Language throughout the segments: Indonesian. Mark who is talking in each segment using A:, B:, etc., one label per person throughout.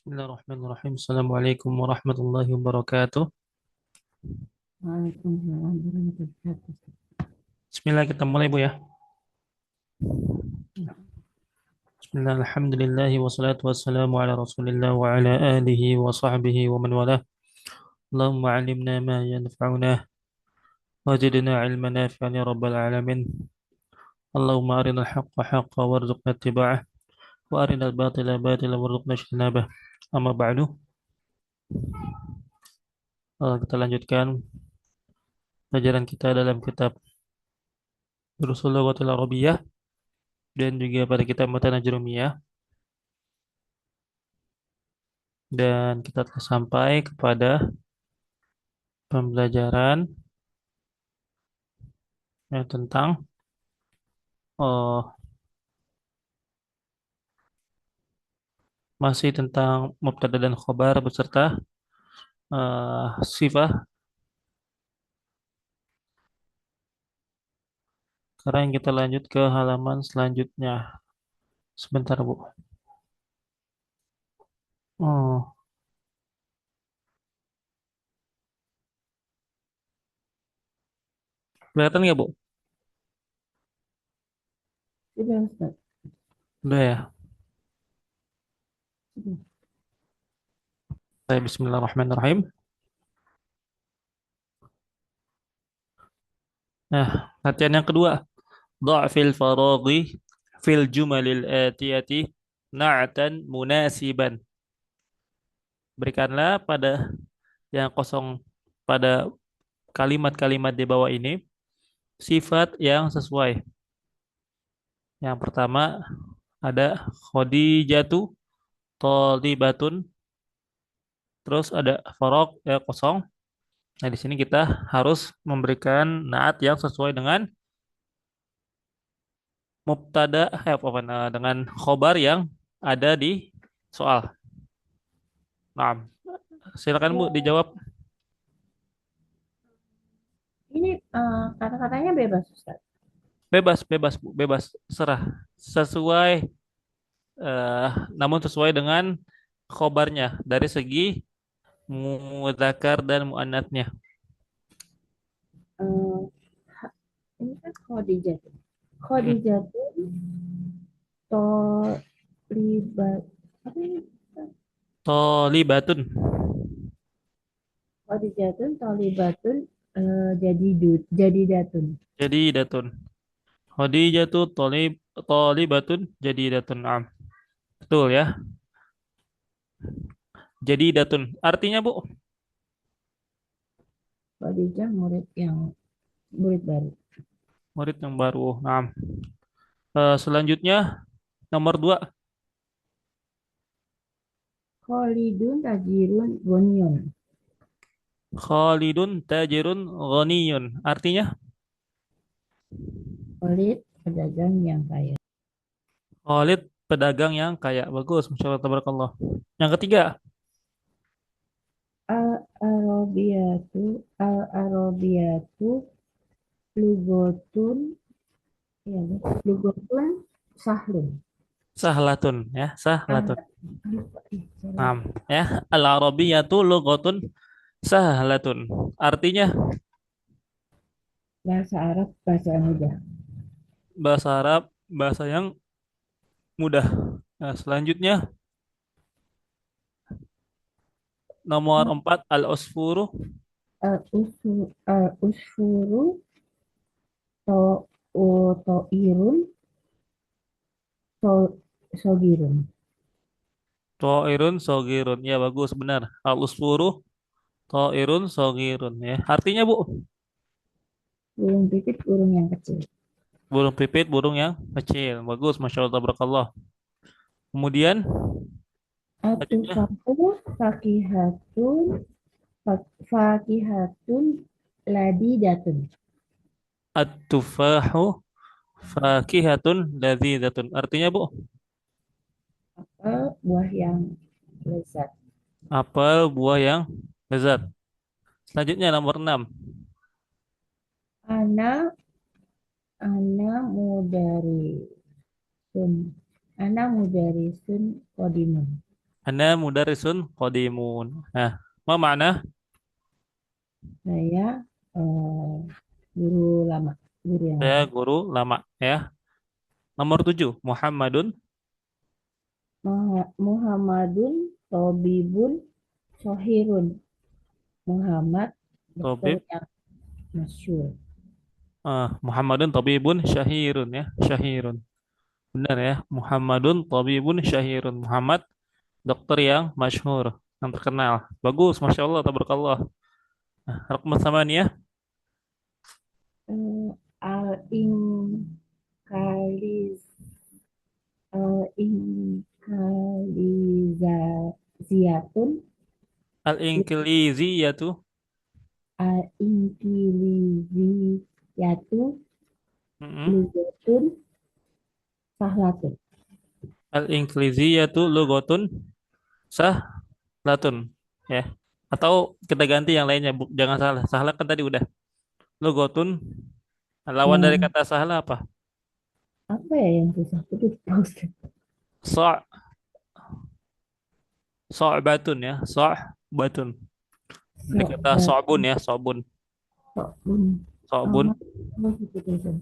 A: Bismillahirrahmanirrahim. Assalamualaikum warahmatullahi wabarakatuh.
B: Waalaikumsalam warahmatullahi wabarakatuh.
A: Bismillah kita mulai Bu ya. Bismillah, alhamdulillahi wassalatu wassalamu ala rasulillah wa ala alihi wa sahbihi wa man walah. Allahumma alimna ma yanfa'una wajidna ilman nafi'an ya rabbal alamin. Allahumma arina al-haqqa haqqa warzuqna ittiba'ah wa arina al-batila batila warzuqna ijtinabah. Amma ba'du. Kita lanjutkan pelajaran kita dalam kitab Durusul Lughatil Arabiyyah dan juga pada kitab Matan Ajrumiyah. Dan kita telah sampai kepada pembelajaran tentang oh, masih tentang mubtada dan khobar beserta sifah. Sekarang kita lanjut ke halaman selanjutnya. Sebentar, Bu. Oh, kelihatan nggak, Bu?
B: Sudah, Ustaz.
A: Udah ya.
B: Sudah.
A: Saya Bismillahirrahmanirrahim. Nah, latihan yang kedua. Dha'fil faraghi fil jumalil atiyati na'tan munasiban. Berikanlah pada yang kosong pada kalimat-kalimat di bawah ini sifat yang sesuai. Yang pertama ada Khadijatu Thalibatun, terus ada farok ya kosong. Nah, di sini kita harus memberikan naat yang sesuai dengan mubtada dengan khobar yang ada di soal. Nah, silakan Bu
B: Oh,
A: dijawab.
B: ini kata-katanya bebas, Ustaz.
A: Bebas, bebas Bu, bebas, serah. Sesuai namun sesuai dengan khobarnya dari segi mudzakkar dan muannatnya.
B: Eh, ini kan Khadijah.
A: Mm.
B: Khadijah tuh tolibat. Apa ini?
A: Thalibatun.
B: Khadijah tuh tolibatun jadi datun.
A: Jadi datun. Khadijatu Thalibatun jadi datun. Am. Betul ya. Jadi datun. Artinya Bu,
B: Khadijah murid baru.
A: murid yang baru. Nah, selanjutnya nomor dua.
B: Khalidun tajirun gonion.
A: Khalidun tajirun ghaniyun. Artinya
B: Khalid pedagang yang kaya.
A: Khalid pedagang yang kaya. Bagus, Masya Allah, tabarakallah. Yang ketiga,
B: Al-Arabiyatu Al-Arabiyatu Lugotun ya Lugotun Sahlun.
A: sahlatun ya,
B: Ah,
A: sahlatun.
B: lupa sorry.
A: Nah, ya, al-arabiyatu lughatun sahlatun. Artinya
B: Bahasa Arab bahasa mudah.
A: bahasa Arab, bahasa yang mudah. Nah, selanjutnya nomor empat al-usfuru.
B: Al-usfuru to toirun to sogirun.
A: Ta'irun sogirun. Ya bagus benar. Al-usfuru ta'irun sogirun ya. Artinya Bu,
B: Burung pipit burung yang kecil.
A: burung pipit burung yang kecil. Bagus, Masya Allah tabarakallah. Kemudian selanjutnya
B: Atufahu fakihatun fakihatun ladidatun.
A: at-tufahu fakihatun ladzidatun. Artinya Bu,
B: Buah yang lezat.
A: apel buah yang lezat. Selanjutnya nomor 6.
B: Ana ana mudarisun. Ana mudarisun kodimun.
A: Ana mudarrisun qadimun. Nah, apa makna?
B: Saya eh, guru lama, guru yang
A: Saya
B: lama.
A: guru lama ya. Nomor 7, Muhammadun.
B: Muhammadun Tobibun Sohirun. Muhammad dokter
A: Tabib.
B: yang masyhur.
A: Muhammadun tabibun syahirun ya. Syahirun. Benar ya. Muhammadun tabibun syahirun. Muhammad dokter yang masyhur, yang terkenal. Bagus, Masya Allah, tabarakallah. Nah, raqam tsamaniyah.
B: Al Inkaliz Inkalizasiatun
A: Al-Inkiliziyatu.
B: Al Inkiliziyatu
A: Mm-mm.
B: Lugatun Sahlatun.
A: Al-Inkiliziyatu lughatun sahlatun. Ya. Atau kita ganti yang lainnya, jangan salah. Sahlah kan tadi udah. Lughatun, lawan dari
B: Yang
A: kata sahlah apa?
B: apa ya yang susah itu Ustaz?
A: So' so'batun ya. So'batun. Dari kata so'bun
B: Sobatun
A: ya, so'bun.
B: Sokun
A: So'bun.
B: amat apa gitu tulisan.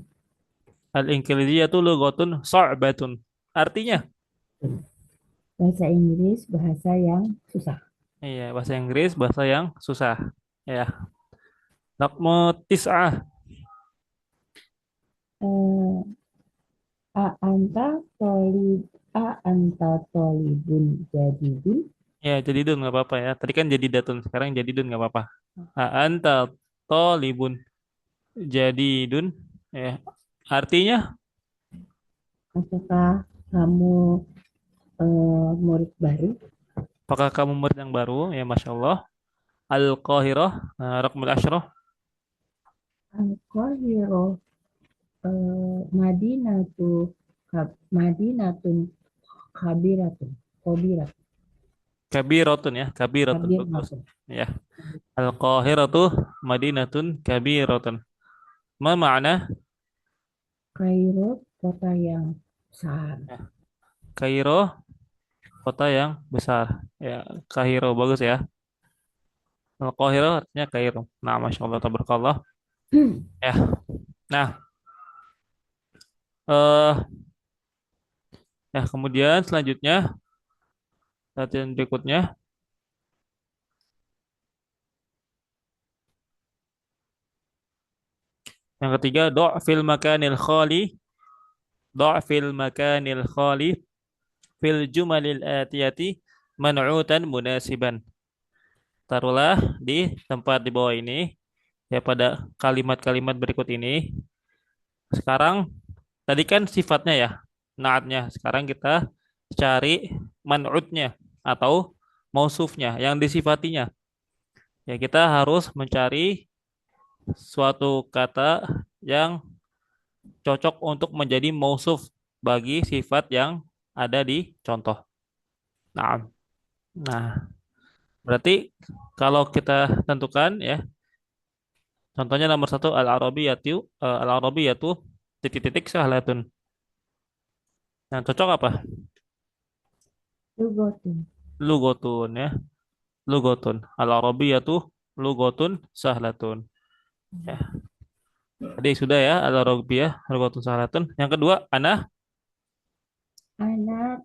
A: Al-Inkiliziyatu lughatun so'batun. Artinya,
B: Bahasa Inggris bahasa yang susah.
A: iya, bahasa Inggris, bahasa yang susah. Ya. Raqmu tis'ah.
B: Eh, anta tolibun jadidun.
A: Ya, jadi dun nggak apa-apa ya. Tadi kan jadi datun, sekarang jadi dun nggak apa-apa. Anta tolibun jadi dun. Ya. Artinya,
B: Apakah kamu murid baru?
A: apakah kamu murid yang baru? Ya, Masya Allah. Al-Qahirah, Raqmul Ashrah.
B: Al-Qahiro Madinatu Madinatun Kabiratun Kabiratun
A: Kabiratun ya, Kabiratun bagus.
B: Kabiratun.
A: Ya. Al-Qahiratu Madinatun Kabiratun. Ma makna?
B: Kairo kota yang besar.
A: Ya. Kairo, kota yang besar. Ya, Kairo bagus ya. Al-Qahirah artinya Kairo. Nah, Masya Allah, tabarakallah. Ya. Nah, eh ya kemudian selanjutnya latihan berikutnya yang ketiga do' fil makanil khali fil jumalil atiyati man'utan munasiban. Taruhlah di tempat di bawah ini ya pada kalimat-kalimat berikut ini. Sekarang tadi kan sifatnya ya, naatnya. Sekarang kita cari man'utnya atau mausufnya yang disifatinya. Ya kita harus mencari suatu kata yang cocok untuk menjadi mausuf bagi sifat yang ada di contoh. Nah, nah, berarti kalau kita tentukan ya, contohnya nomor satu al-arabiyatu titik-titik sahlatun. Yang cocok apa?
B: Lugotun.
A: Lugotun ya, lugotun. Al-arabiyatu lugotun sahlatun. Ya, tadi sudah ya al-arabiyah lugotun sahlatun. Yang kedua,
B: Ana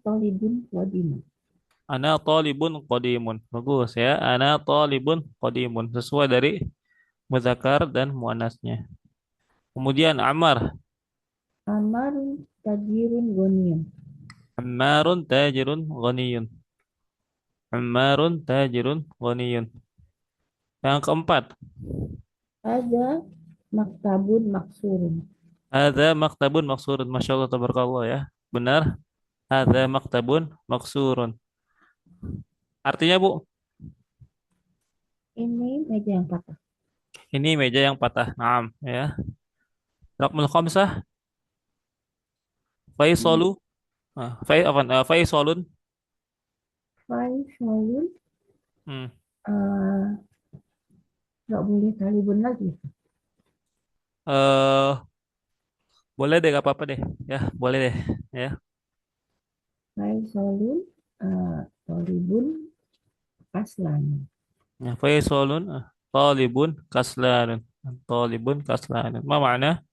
B: tolibun wadimun.
A: ana talibun qadimun. Bagus ya, ana talibun qadimun. Sesuai dari muzakkar dan muannasnya. Kemudian Ammar,
B: Amarun tajirun goniun.
A: Ammarun tajirun ghaniyun. Ammarun tajirun ghaniyun. Yang keempat,
B: Ada maktabun maksurun.
A: ada maktabun maksurun. Masya Allah, tabarakallah ya. Benar, ada maktabun maksurun. Artinya Bu,
B: Ini meja yang patah.
A: ini meja yang patah. Naam ya. Rakmul khamsah,
B: Hmm.
A: Faisalu, Faisalun.
B: Faisalun
A: Hmm.
B: eh, nggak boleh talibun lagi.
A: Eh, boleh deh, gak apa-apa deh. Ya, boleh deh. Ya.
B: Faisalun eh, Tolibun kaslan.
A: Ya, Faisalun talibun kaslanun. Talibun kaslanun. Ma makna?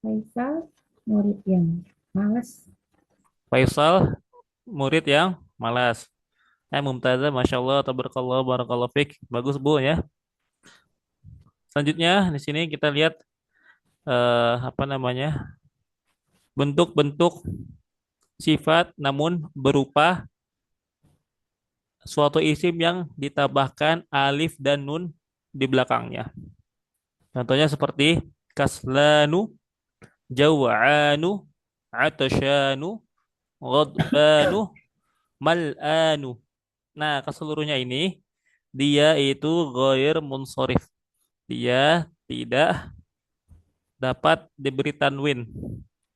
B: Faisal murid yang malas.
A: Faisal murid yang malas. Mumtazah, Masya Allah, tabarakallah, barakallah fik. Bagus Bu ya. Selanjutnya di sini kita lihat apa namanya? Bentuk-bentuk sifat namun berupa suatu isim yang ditambahkan alif dan nun di belakangnya. Contohnya seperti kaslanu, jaw'anu, atasyanu, ghadbanu, mal'anu. Nah, keseluruhnya ini dia itu ghair munsharif. Dia tidak dapat diberi tanwin.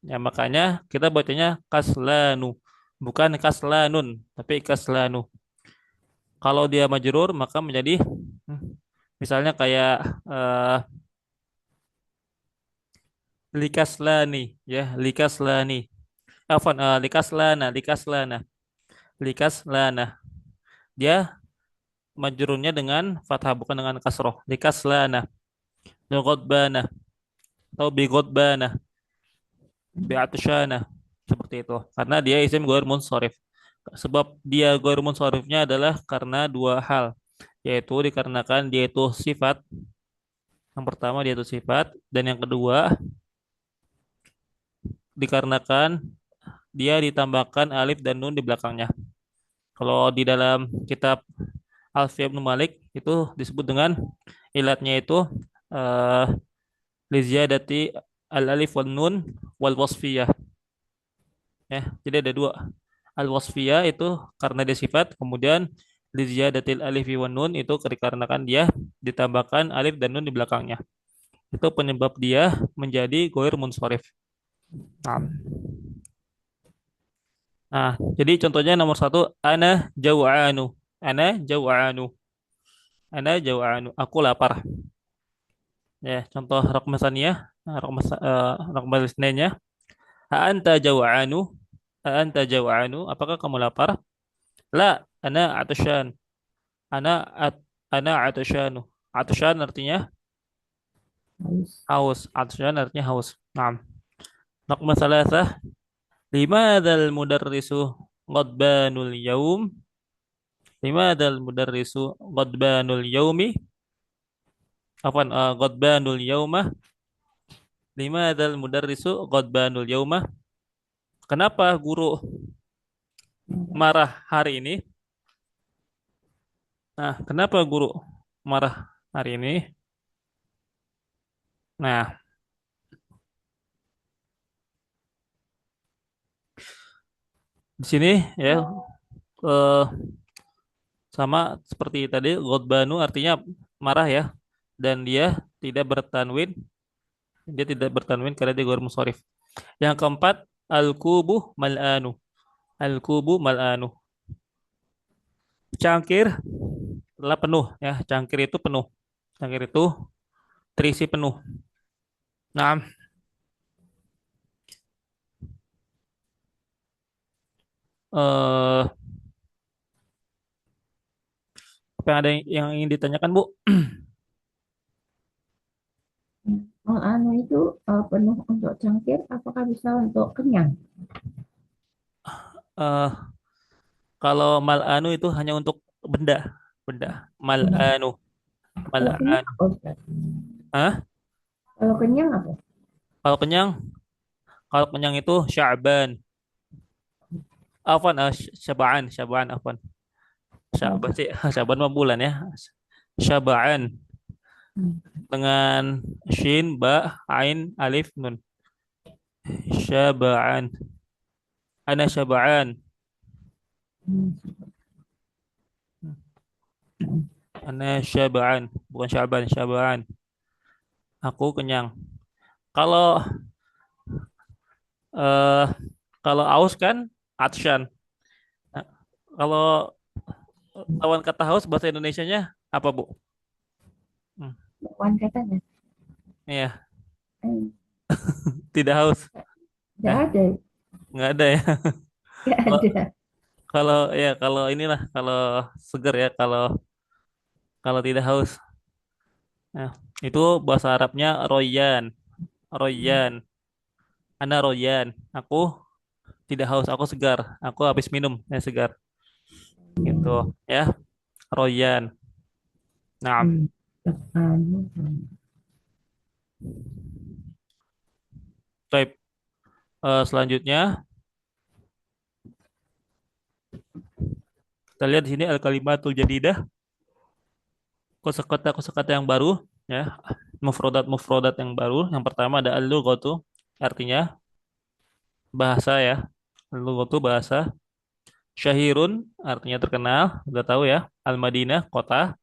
A: Ya, makanya kita bacanya kaslanu, bukan kaslanun, tapi kaslanu. Kalau dia majrur maka menjadi misalnya kayak eh, likaslani ya, likaslani. Afwan, likaslana. Likaslana. Dia majrurnya dengan fathah bukan dengan kasroh. Likaslana, bigodbana atau bigodbana, bi'atsyana seperti itu. Karena dia isim ghair munsharif. Sebab dia ghair munsharifnya adalah karena dua hal, yaitu dikarenakan dia itu sifat. Yang pertama dia itu sifat dan yang kedua dikarenakan dia ditambahkan alif dan nun di belakangnya. Kalau di dalam kitab Alfiya Ibnu Malik itu disebut dengan ilatnya itu eh liziyadati al-alif wan nun wal wasfiyah ya. Jadi ada dua. Al-wasfiyah itu karena dia sifat, kemudian liziyadatil alif wan nun itu dikarenakan dia ditambahkan alif dan nun di belakangnya. Itu penyebab dia menjadi ghair munsharif. Nah, nah, jadi contohnya nomor satu, ana jau'anu. Ana jau'anu. Ana jau'anu. Aku lapar. Ya, contoh raqmasaniyah, raqmasnanya. Ha anta jau'anu. Ha anta jau'anu. Apakah kamu lapar? La, ana atasyan. Ana at, ana atasyanu. Atasyan artinya
B: Harus.
A: haus. Atasyan artinya haus. Nah, raqmasalasah. Limadzal mudarrisu ghadbanul yaum. Limadzal mudarrisu ghadbanul yaumi. Afwan, ghadbanul yauma. Limadzal mudarrisu ghadbanul yauma. Kenapa guru marah hari ini? Nah, kenapa guru marah hari ini? Nah, di sini ya eh, sama seperti tadi ghadbanu artinya marah ya, dan dia tidak bertanwin, dia tidak bertanwin karena dia ghair munsharif. Yang keempat, al-kubu mal'anu. Al-kubu mal'anu. Cangkir telah penuh ya, cangkir itu penuh. Cangkir itu terisi penuh. Nah, eh apa yang ada yang ingin ditanyakan, Bu?
B: Oh, anu itu penuh untuk cangkir, apakah bisa untuk kenyang?
A: Eh Kalau mal'anu itu hanya untuk benda, benda.
B: Kenyang.
A: Mal'anu,
B: Kalau kenyang
A: mal'anu.
B: apa Ustaz?
A: Hah?
B: Kalau kenyang apa?
A: Kalau kenyang, kalau kenyang itu sya'ban. Afwan, syaba'an, syaba'an, afwan. Sya'ban
B: Apa?
A: sih, sya'ban mah bulan ya. Syaba'an
B: Hmm.
A: dengan shin, ba, ain, alif, nun. Syaba'an. Ana syaba'an.
B: Hmm.
A: Ana syaba'an, bukan sya'ban, syaba'an. Aku kenyang. Kalau eh kalau aus kan atsyan. Nah, kalau lawan kata haus bahasa Indonesianya apa, Bu? Hmm,
B: Bukan katanya.
A: iya,
B: Eh,
A: tidak haus.
B: Nggak
A: Eh,
B: ada.
A: nggak ada ya.
B: Nggak
A: Kalau
B: ada.
A: Kalau ya kalau inilah kalau seger ya kalau kalau tidak haus. Nah, itu bahasa Arabnya royan. Royan. Ana royan. Aku tidak haus, aku segar. Aku habis minum, ya segar. Gitu ya. Royan. Nah,
B: Hmm. Anu,
A: type selanjutnya kita lihat di sini al-kalimatul jadidah, kosakata-kosakata yang baru ya. Mufrodat yang baru. Yang pertama ada al-lughatu, artinya bahasa ya. Al-lughatu bahasa. Syahirun artinya terkenal, udah tahu ya. Al-Madinah kota.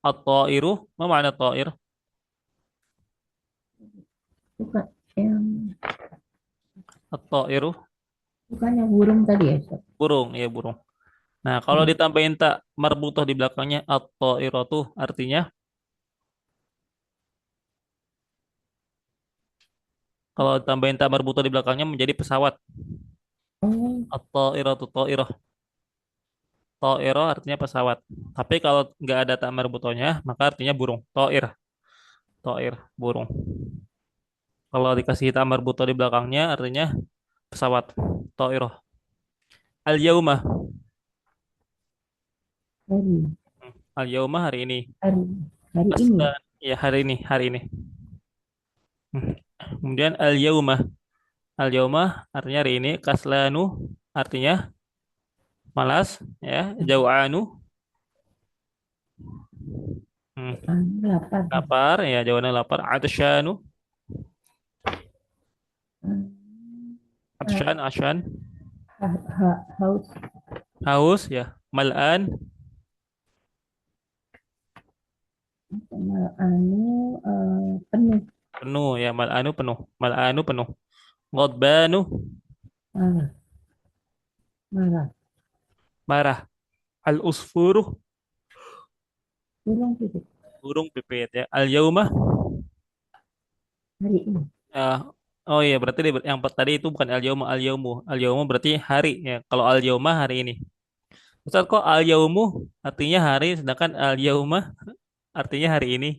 A: At-Ta'iru, apa makna ta'ir?
B: bukan yang
A: At-Ta'iru,
B: bukan yang burung tadi ya, Ustaz?
A: burung, ya burung. Nah, kalau
B: Iya.
A: ditambahin tak marbutoh di belakangnya at-ta'iratu artinya kalau ditambahin tak marbutoh di belakangnya menjadi pesawat.
B: Oh,
A: At-ta'iratu ta'irah. Ta'irah artinya pesawat. Tapi kalau nggak ada tak marbutohnya, maka artinya burung. Ta'ir, ta'ir, burung. Kalau dikasih tak marbutoh di belakangnya artinya pesawat. Ta'irah. Al-yauma.
B: hari
A: Al-yauma hari ini.
B: hari hari ini ya.
A: Aslan. Ya hari ini, hari ini. Kemudian al-yauma. Al-yauma artinya hari ini. Kaslanu artinya malas. Ya. Jau'anu. Hmm.
B: Lapar.
A: Lapar. Ya. Jau'anu lapar. Atsyanu.
B: Ah,
A: Atsyan. Asyan.
B: haus
A: Haus. Ya. Mal'an.
B: sama penuh,
A: Penuh. Ya. Mal'anu penuh. Mal'anu penuh. Ngodbanu.
B: marah marah,
A: Marah. Al-usfuru.
B: burung pipit
A: Burung pipit. Ya. Al-yauma.
B: hari ini.
A: Ya. Oh iya, berarti yang tadi itu bukan al-yaumu, al-yaumu. Al-yaumu berarti hari ya. Kalau al-yauma hari ini. Ustaz kok al-yaumu artinya hari sedangkan al-yauma artinya hari ini.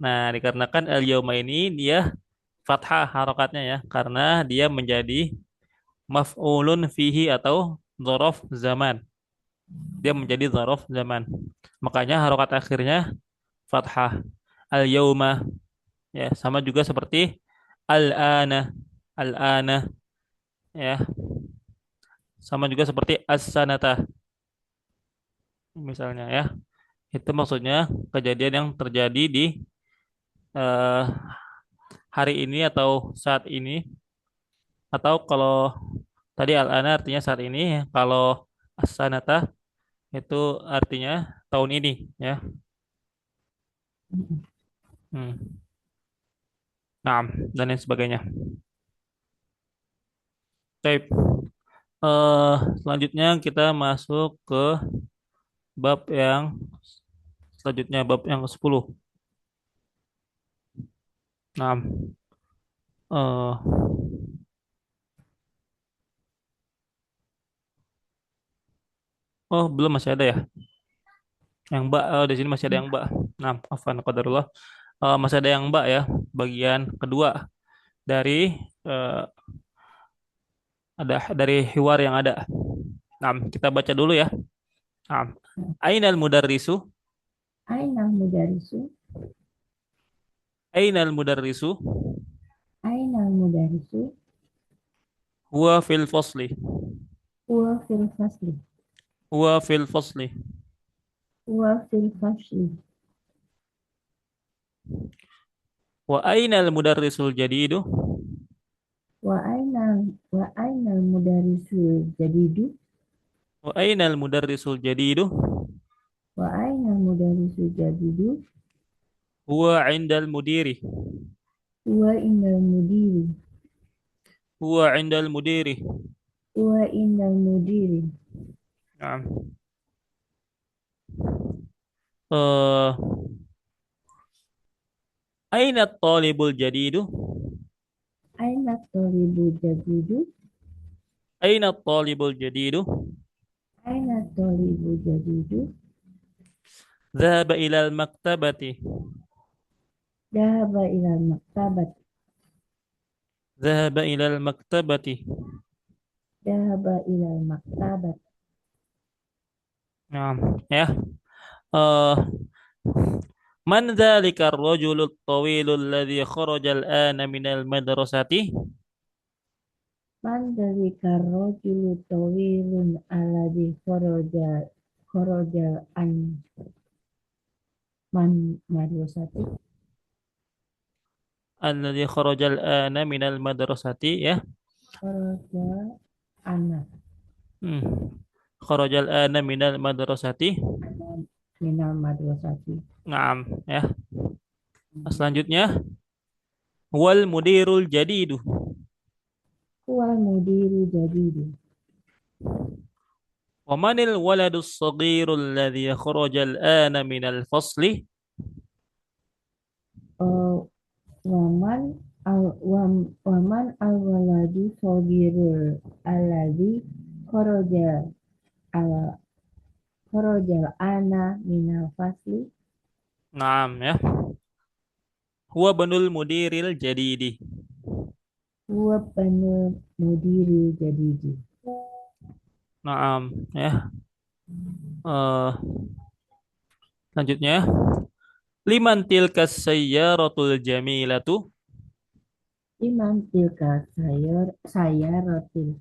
A: Nah, dikarenakan al-yauma ini dia fathah harokatnya ya karena dia menjadi maf'ulun fihi atau dzaraf zaman. Dia menjadi dzaraf zaman. Makanya harokat akhirnya fathah. Al-yauma ya sama juga seperti al-ana, al-ana ya. Sama juga seperti as-sanata misalnya ya. Itu maksudnya kejadian yang terjadi di eh, hari ini atau saat ini. Atau kalau tadi al-ana artinya saat ini, kalau as-sanata itu artinya tahun ini ya. Hmm. Nah, dan lain sebagainya. Baik. Selanjutnya kita masuk ke bab yang selanjutnya, bab yang ke-10. Nah, eh, oh belum, masih ada ya. Yang mbak, di sini masih ada yang mbak. Nah, afwan qadarullah. Masih ada yang mbak ya, bagian kedua dari eh, dari hiwar yang ada. Nah, kita baca dulu ya. Nah, Ainal mudarrisu,
B: Ainal mudarisu,
A: Ainal mudarrisu,
B: ainal mudarisu,
A: huwa fil fasli,
B: huwa fil fasli,
A: huwa fil fasli,
B: huwa fil fasli,
A: wa ainal mudarrisul jadidu,
B: wa ainal mudarisu jadidu,
A: wa ainal mudarrisul jadidu,
B: wa ainal mudarisu jadidu,
A: huwa indal mudiri,
B: huwa indal mudiri,
A: huwa indal mudiri.
B: huwa indal mudiri.
A: Nah, eh aina talibul jadidu,
B: Aina tolibu jadidu,
A: Aina talibul jadidu?
B: Aina tolibu jadidu?
A: Dhahaba ilal maktabati.
B: Dahaba ilal maktabat.
A: Dhahaba ilal maktabati.
B: Dahaba ilal maktabat.
A: Nah, ya. Eh, man dzalika ar-rajulu at-tawilu alladhi kharaja al-ana minal madrasati?
B: Man dari karrojulu tawilun alladhi khoroja an man madrasati.
A: Alladhi kharaja al-ana minal madrasati, ya.
B: Khoroja anak.
A: Hmm. Kharaja al-ana minal madrasati.
B: Anak minal madrasati.
A: Naam, ya. Selanjutnya, wal mudirul jadidu.
B: Wal mudiru jadidu.
A: Wa manil waladus saghiru alladhi kharaja al-ana minal fasli?
B: Uh, waman al waman al waladi sogirul alladhi khoroja al kharajal ana minal fasli.
A: Naam, ya. Huwa banul mudiril jadidi.
B: Huwa banul mudiri jadidi.
A: Naam, ya. Eh, Selanjutnya, liman tilkas sayyaratul jamilatu?
B: Iman tilka saya rotil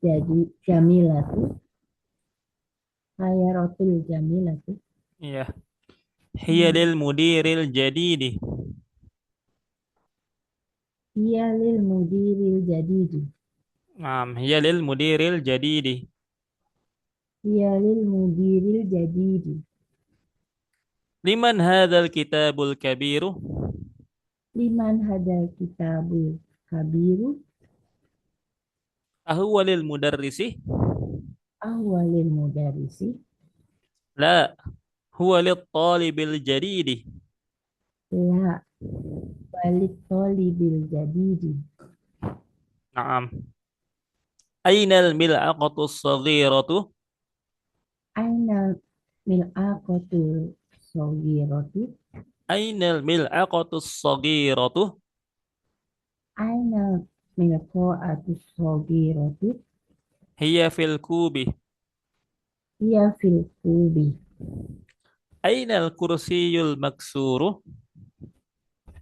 B: jadi jamilatu saya rotil jamilatu.
A: Iya. Hiya lil mudiril jadidi.
B: Iya lil mudiril jadidi.
A: Naam, hiya lil mudiril jadidi.
B: Iya lil mudiril jadidi.
A: Liman hadzal kitabul kabiru?
B: Liman hadal kitabul kabiru.
A: Ahuwa lil mudarrisi?
B: Ahwalil mudarisi.
A: La, huwa lit talibil jadidi.
B: La balik tolibil jadidi.
A: Naam. Ainal mil'aqatus saghiratu?
B: Aina mil'aqatul sogiroti.
A: Ainal mil'aqatus saghiratu?
B: Aina milqa'atus sogiroti.
A: Hiya fil kubi.
B: Iya fil kubi.
A: Ainal kursiyul maksuru?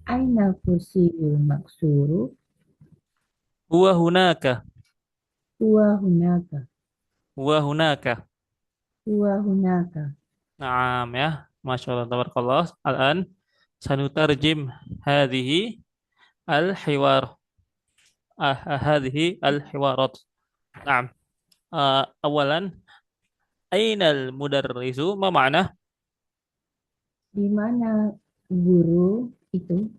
B: Aina kursiyul maksuru.
A: Huwa hunaka.
B: Huwa hunaka.
A: Huwa hunaka.
B: Huwa hunaka.
A: Naam, ya. Masya Allah, tabarakallah. Al-an sanutarjim hadhihi al-hiwar. Hadhihi al-hiwarat. Naam. Awalan, ainal mudarrisu? Ma ma'na?
B: Di mana guru itu?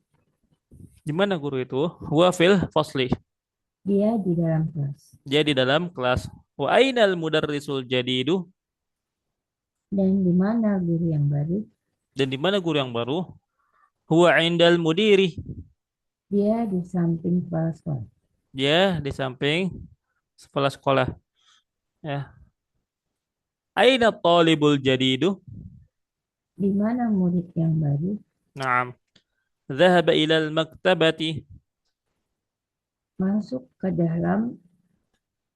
A: Di mana guru itu? Huwa fil fasli.
B: Dia di dalam kelas.
A: Dia di dalam kelas. Wa ainal mudarrisul jadidu?
B: Dan di mana guru yang baru?
A: Dan di mana guru yang baru? Huwa indal mudiri.
B: Dia di samping kepala sekolah.
A: Dia di samping kepala sekolah. Ya. Aina talibul jadidu?
B: Di mana murid yang baru?
A: Naam. Dhahaba ilal maktabati.
B: Masuk ke dalam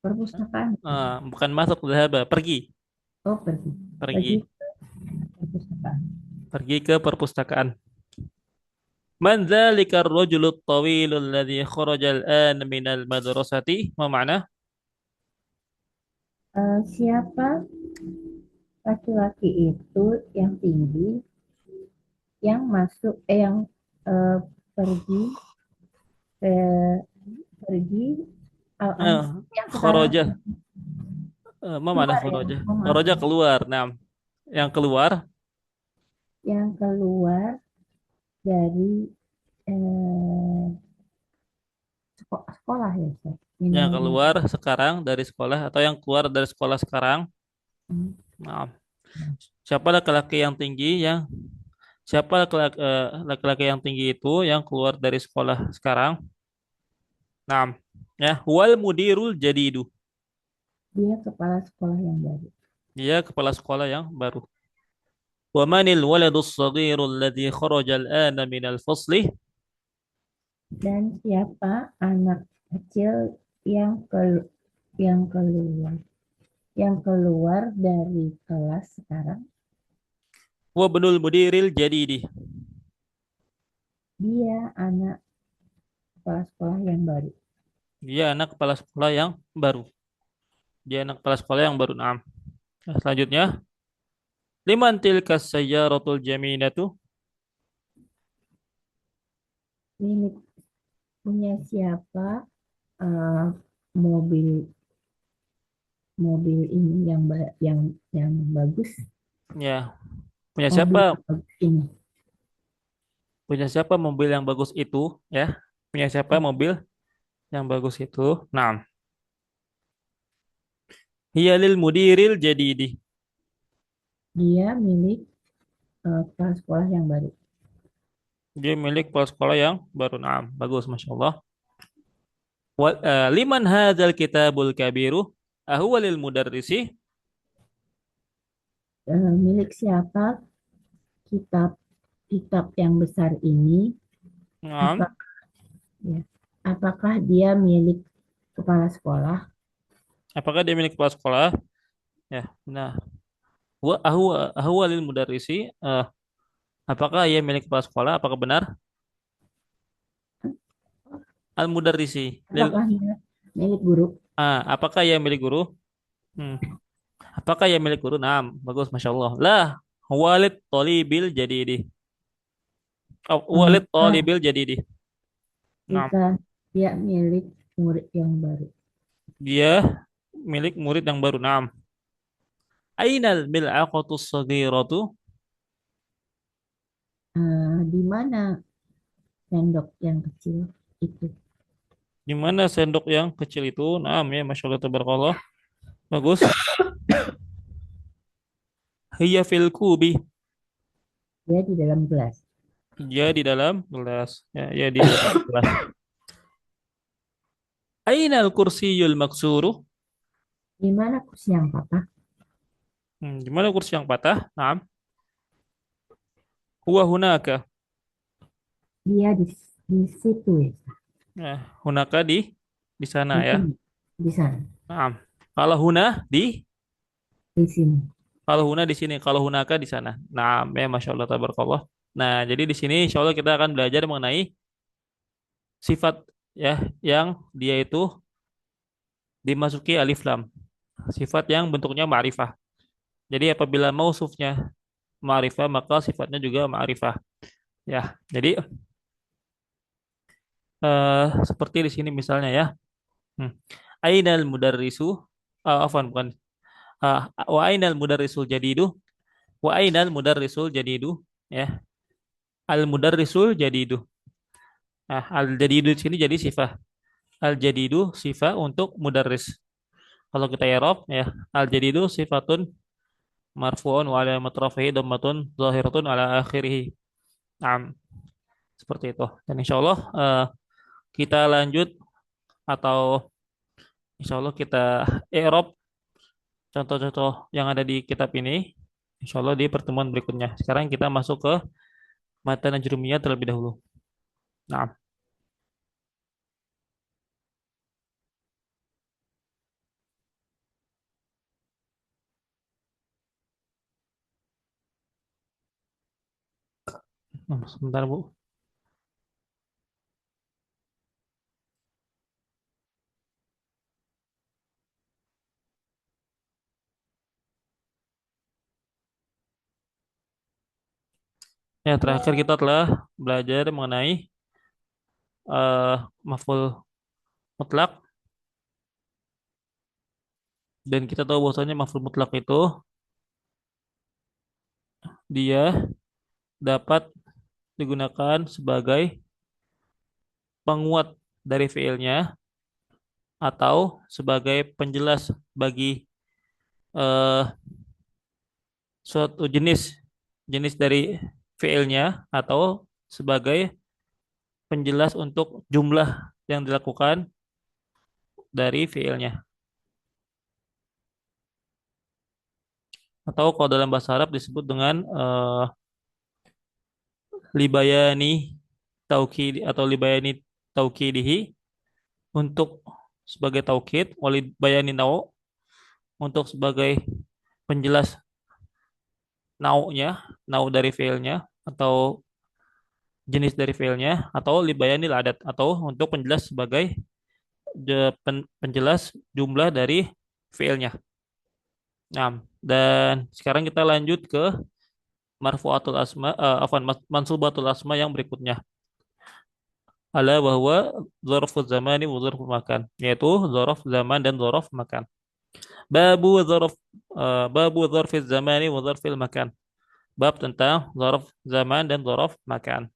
B: perpustakaan.
A: Bukan masuk, dhahaba. Pergi.
B: Oh, pergi. Pergi
A: Pergi.
B: ke perpustakaan.
A: Pergi ke perpustakaan. Man dzalika ar-rajulu at-tawilu alladhi kharaja al-an minal madrasati? Ma ma'na?
B: Siapa laki-laki itu yang tinggi yang masuk yang eh, pergi eh, pergi
A: Eh,
B: yang sekarang
A: Kharaja. Ma ma'na
B: keluar ya,
A: kharaja?
B: oh, maaf,
A: Kharaja keluar. Nah, yang keluar,
B: yang keluar dari eh, sekolah ya, Ustaz.
A: yang
B: Minal
A: keluar sekarang dari sekolah atau yang keluar dari sekolah sekarang. Nah, siapa laki-laki yang tinggi yang siapa laki-laki yang tinggi itu yang keluar dari sekolah sekarang? Nah, ya, wal mudirul jadidu.
B: Dia kepala sekolah yang baru.
A: Dia kepala sekolah yang baru. Wa manil waladus saghiru alladhi kharaja al-ana minal fasli?
B: Dan siapa anak kecil yang yang keluar dari kelas sekarang?
A: Wa ibnul mudiril jadidi.
B: Dia anak kepala sekolah yang baru.
A: Dia anak kepala sekolah yang baru. Dia anak kepala sekolah yang baru. Naam. Nah, selanjutnya, liman tilka sayyaratul jaminatu?
B: Milik punya siapa eh, mobil mobil ini yang bagus?
A: Ya, punya
B: Mobil
A: siapa?
B: yang bagus ini.
A: Punya siapa mobil yang bagus itu? Ya, punya siapa mobil yang bagus itu? Naam. Hiya lil mudiril jadidi.
B: Dia milik kepala sekolah yang baru.
A: Dia milik kepala sekolah yang baru. Naam. Bagus, Masya Allah. Liman hadzal kitabul kabiru? Ahuwa lil mudarrisi?
B: Milik siapa kitab kitab yang besar ini?
A: Naam.
B: Apa ya? Apakah dia milik kepala sekolah?
A: Apakah dia milik kepala sekolah? Ya, nah. Ahuwa lil mudarrisi? Apakah ia milik kepala sekolah? Apakah benar? Al mudarrisi.
B: Apakah dia milik guru?
A: Apakah ia milik guru? Hmm. Apakah ia milik guru? Nah, bagus, Masya Allah. Lah, walid tolibil jadidi. Oh, walid
B: Bukan,
A: tolibil jadidi. Nah,
B: bukan. Dia milik murid yang baru.
A: dia milik murid yang baru. Nah, ainal mil'aqatus saghiratu?
B: Di mana sendok yang kecil itu?
A: Di mana sendok yang kecil itu? Nah, ya, Masya Allah, tabarakallah. Bagus. Hiya fil kubi.
B: Dia di dalam gelas.
A: Dia di dalam gelas. Ya, ya di dalam gelas. Ainal kursiyul maksuru?
B: Di mana kursi yang patah?
A: Di mana kursi yang patah? Nah, huwa hunaka.
B: Dia di situ ya.
A: Nah, hunaka di sana
B: Di
A: ya.
B: sini. Di sana.
A: Nah, kalau huna
B: Di sini.
A: kalau huna di sini, kalau hunaka di sana. Nah, ya Masya Allah, tabarakallah. Nah, jadi di sini insya Allah kita akan belajar mengenai sifat ya yang dia itu dimasuki alif lam. Sifat yang bentuknya ma'rifah. Jadi apabila mausufnya ma'rifah, maka sifatnya juga ma'rifah. Ya, jadi seperti di sini misalnya ya. Hmm. Ainal mudarrisu, afwan bukan. Wa ainal mudarrisul jadidu, wa ainal mudarrisul jadidu, ya. Al mudarrisul jadidu. Nah, al jadidu di sini jadi sifat. Al jadidu sifat untuk mudarris. Kalau kita i'rab ya, al jadidu sifatun marfu'un wa alamat rafihi dhammatun zahiratun ala akhirih. Nah, seperti itu. Dan insyaallah kita lanjut atau insyaallah kita i'rab contoh-contoh yang ada di kitab ini insyaallah di pertemuan berikutnya. Sekarang kita masuk ke matan najrumiyah terlebih dahulu. Nah, sebentar Bu. Ya, terakhir kita telah belajar mengenai maf'ul mutlak dan kita tahu bahwasanya maf'ul mutlak itu dia dapat digunakan sebagai penguat dari fiilnya atau sebagai penjelas bagi eh, suatu jenis jenis dari fiilnya atau sebagai penjelas untuk jumlah yang dilakukan dari fiilnya. atau kalau dalam bahasa Arab disebut dengan libayani taukid atau libayani taukidihi untuk sebagai taukid, wali bayani nau untuk sebagai penjelas naunya, nau dari fiilnya atau jenis dari fiilnya atau libayanil adat atau untuk penjelas sebagai penjelas jumlah dari fiilnya. Nah, dan sekarang kita lanjut ke marfu'atul asma, mansubatul asma yang berikutnya. Ala bahwa dzarfuz zamani wa dzarful makan, yaitu dzaraf zaman dan dzaraf makan. Babu dzarf babu dzarfiz zamani wa dzarfil makan. Bab tentang dzaraf zaman dan dzaraf makan.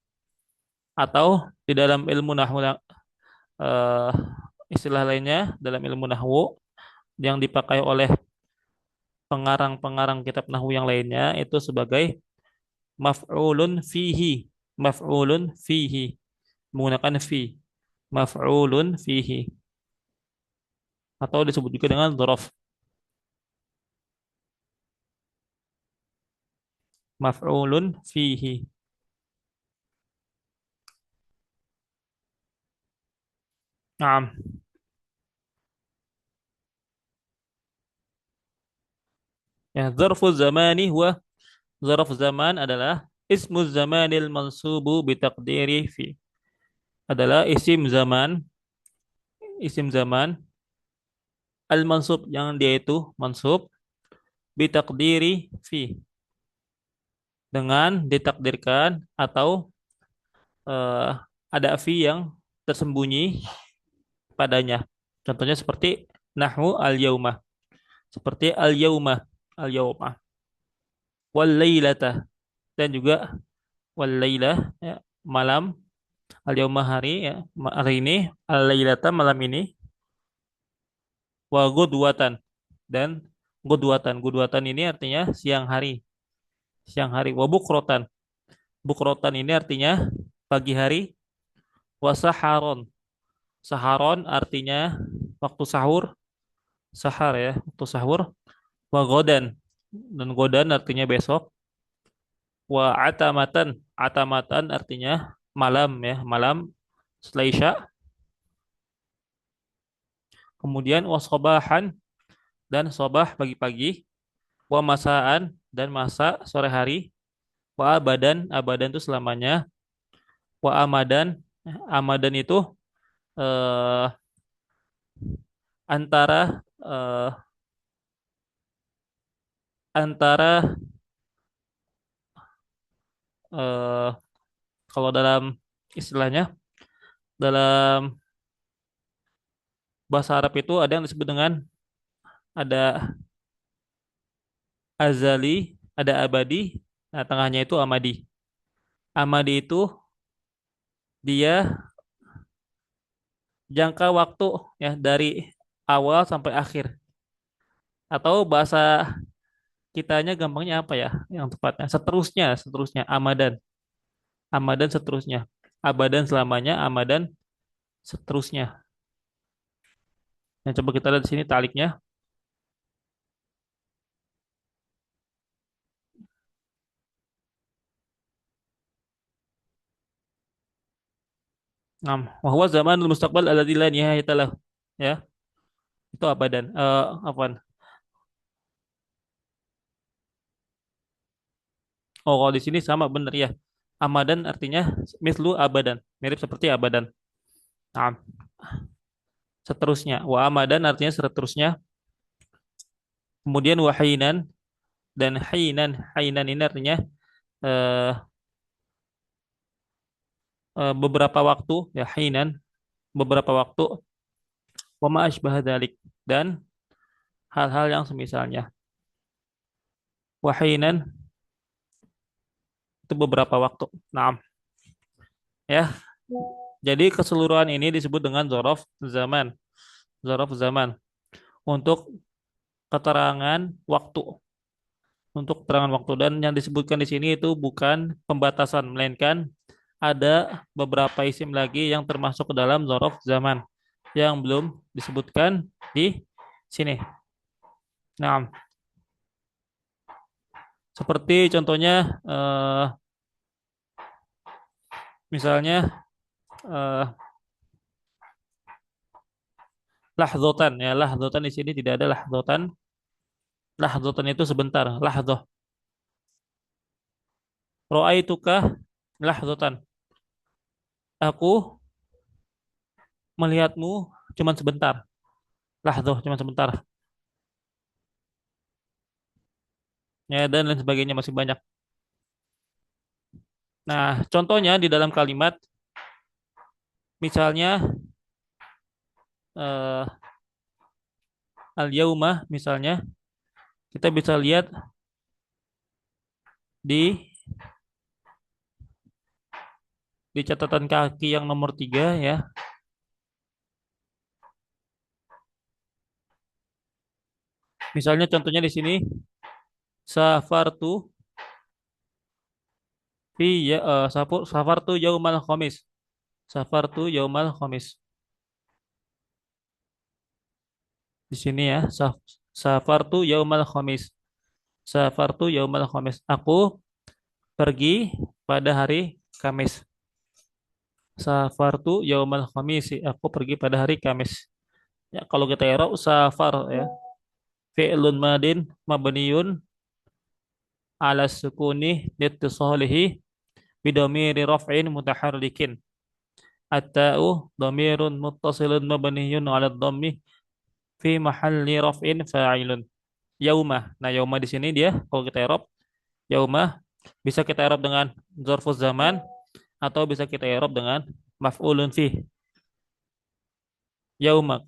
A: Atau di dalam ilmu nahwu eh, istilah lainnya dalam ilmu nahwu yang dipakai oleh pengarang-pengarang kitab nahwu yang lainnya itu sebagai maf'ulun fihi. Maf'ulun fihi. Menggunakan fi. Maf'ulun fihi. Atau disebut juga dengan dzaraf. Maf'ulun fihi. Naam. Ya, zarfu zamani huwa zarf zaman adalah ismu zamanil mansubu bitaqdiri fi. Adalah isim zaman al-mansub yang dia itu mansub bitaqdiri fi dengan ditakdirkan atau eh, ada fi yang tersembunyi padanya. Contohnya seperti nahwu al-yauma, seperti al-yauma, wal lailata dan juga wal lailah ya, malam, al-yauma hari ya, hari ini, al lailata malam ini, wa gudwatan dan gudwatan. Gudwatan ini artinya siang hari, siang hari. Wa bukrotan. Bukrotan ini artinya pagi hari. Wa saharon. Saharon artinya waktu sahur, sahar ya, waktu sahur. Wa godan. Dan godan artinya besok. Wa atamatan. Atamatan artinya malam ya, malam setelah Isya. Kemudian wa sobahan dan sobah pagi-pagi. Wa masaan dan masa sore hari. Wa abadan, abadan itu selamanya. Wa amadan, amadan itu eh, antara antara eh, kalau dalam istilahnya dalam bahasa Arab itu ada yang disebut dengan ada azali, ada abadi, nah tengahnya itu amadi. Amadi itu dia jangka waktu ya dari awal sampai akhir atau bahasa kitanya gampangnya apa ya yang tepatnya seterusnya seterusnya amadan amadan seterusnya abadan selamanya amadan seterusnya. Nah, coba kita lihat di sini taliknya. Nah, bahwa zaman mustaqbal alladzi la nihayata lahu. Ya, itu abadan. Apaan? Oh, kalau di sini sama bener ya. Amadan artinya mislu abadan, mirip seperti abadan. Nah, seterusnya. Wa amadan artinya seterusnya. Kemudian wahinan dan hainan. Hainan ini artinya eh, beberapa waktu ya hainan beberapa waktu wa ma asbaha dzalik dan hal-hal yang semisalnya. Wahinan itu beberapa waktu. Nah, ya. Jadi keseluruhan ini disebut dengan zorof zaman. Zorof zaman untuk keterangan waktu. Untuk keterangan waktu dan yang disebutkan di sini itu bukan pembatasan melainkan ada beberapa isim lagi yang termasuk ke dalam zorof zaman yang belum disebutkan di sini. Nah, Seperti contohnya misalnya eh, lahdotan ya, lahdotan di sini tidak ada lahdotan. Lahdotan itu sebentar, lahdoh. Ro'aituka lahdotan. Aku melihatmu cuman sebentar. Lahdoh cuman sebentar. Ya, dan lain sebagainya masih banyak. Nah, contohnya di dalam kalimat misalnya eh, al-yauma misalnya kita bisa lihat di catatan kaki yang nomor 3 ya. Misalnya contohnya di sini safartu safartu yaumal khamis. Safartu yaumal khamis. Di sini ya, safartu yaumal khamis. Safartu yaumal khamis. Aku pergi pada hari Kamis. Safartu yaumal khamis. Aku pergi pada hari Kamis. Ya, kalau kita i'rab safar ya. Fi'lun madin mabniun ala sukuni litisalihi bidomiri raf'in mutaharrikin. At-ta'u dhamirun muttasilun mabniyun ala dhammi fi mahalli raf'in fa'ilun. Yauma. Nah, yauma di sini dia kalau kita i'rab yauma bisa kita i'rab dengan dzarfuz zaman atau bisa kita i'rab dengan maf'ulun fi. Yauma